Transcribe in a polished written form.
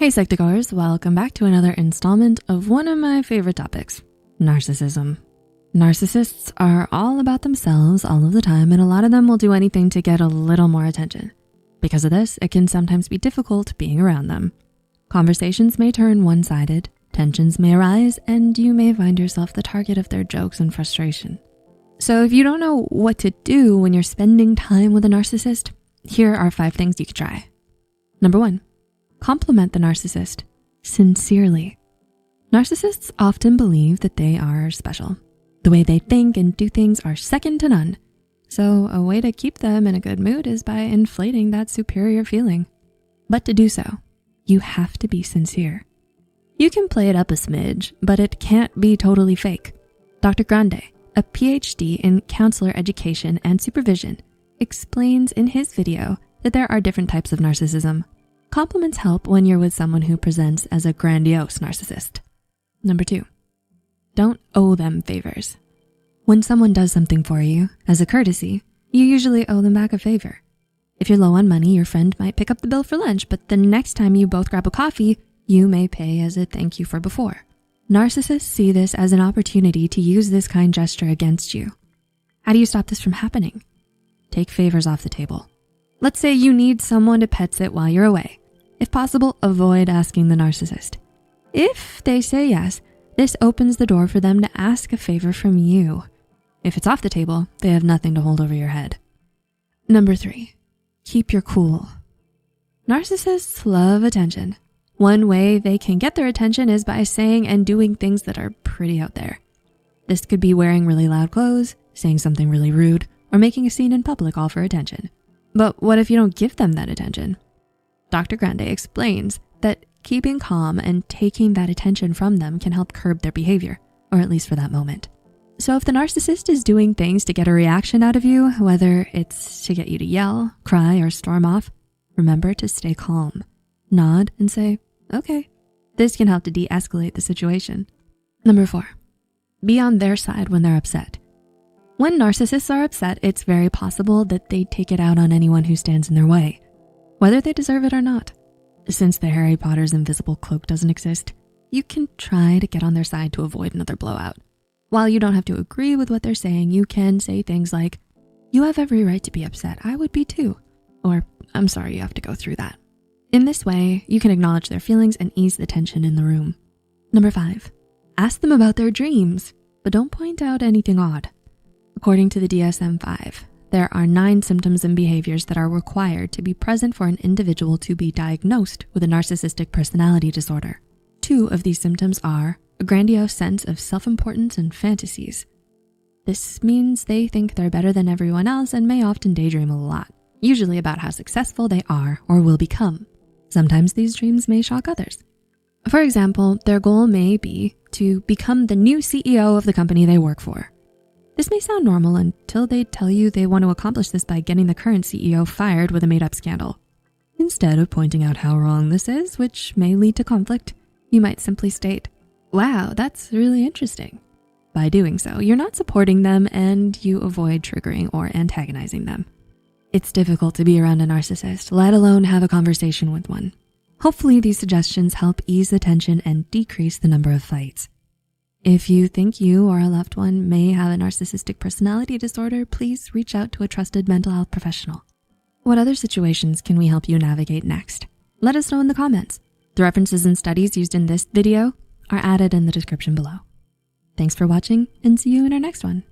Hey Psych2Goers, welcome back to another installment of one of my favorite topics, narcissism. Narcissists are all about themselves all of the time, and a lot of them will do anything to get a little more attention. Because of this, it can sometimes be difficult being around them. Conversations may turn one-sided, tensions may arise, and you may find yourself the target of their jokes and frustration. So if you don't know what to do when you're spending time with a narcissist, here are 5 things you could try. Number 1. Compliment the narcissist sincerely. Narcissists often believe that they are special. The way they think and do things are second to none. So a way to keep them in a good mood is by inflating that superior feeling. But to do so, you have to be sincere. You can play it up a smidge, but it can't be totally fake. Dr. Grande, a PhD in counselor education and supervision, explains in his video that there are different types of narcissism. Compliments help when you're with someone who presents as a grandiose narcissist. Number 2, don't owe them favors. When someone does something for you, as a courtesy, you usually owe them back a favor. If you're low on money, your friend might pick up the bill for lunch, but the next time you both grab a coffee, you may pay as a thank you for before. Narcissists see this as an opportunity to use this kind gesture against you. How do you stop this from happening? Take favors off the table. Let's say you need someone to pet sit while you're away. If possible, avoid asking the narcissist. If they say yes, this opens the door for them to ask a favor from you. If it's off the table, they have nothing to hold over your head. Number 3, keep your cool. Narcissists love attention. One way they can get their attention is by saying and doing things that are pretty out there. This could be wearing really loud clothes, saying something really rude, or making a scene in public all for attention. But what if you don't give them that attention? Dr. Grande explains that keeping calm and taking that attention from them can help curb their behavior, or at least for that moment. So if the narcissist is doing things to get a reaction out of you, whether it's to get you to yell, cry, or storm off, remember to stay calm. Nod and say, okay. This can help to de-escalate the situation. Number 4, be on their side when they're upset. When narcissists are upset, it's very possible that they take it out on anyone who stands in their way, whether they deserve it or not. Since the Harry Potter's invisible cloak doesn't exist, you can try to get on their side to avoid another blowout. While you don't have to agree with what they're saying, you can say things like, you have every right to be upset, I would be too. Or, I'm sorry you have to go through that. In this way, you can acknowledge their feelings and ease the tension in the room. Number 5, ask them about their dreams, but don't point out anything odd. According to the DSM-5, there are 9 symptoms and behaviors that are required to be present for an individual to be diagnosed with a narcissistic personality disorder. 2 of these symptoms are a grandiose sense of self-importance and fantasies. This means they think they're better than everyone else and may often daydream a lot, usually about how successful they are or will become. Sometimes these dreams may shock others. For example, their goal may be to become the new CEO of the company they work for. This may sound normal until they tell you they want to accomplish this by getting the current CEO fired with a made-up scandal. Instead of pointing out how wrong this is, which may lead to conflict, you might simply state, wow, that's really interesting. By doing so, you're not supporting them and you avoid triggering or antagonizing them. It's difficult to be around a narcissist, let alone have a conversation with one. Hopefully these suggestions help ease the tension and decrease the number of fights. If you think you or a loved one may have a narcissistic personality disorder, please reach out to a trusted mental health professional. What other situations can we help you navigate next? Let us know in the comments. The references and studies used in this video are added in the description below. Thanks for watching and see you in our next one.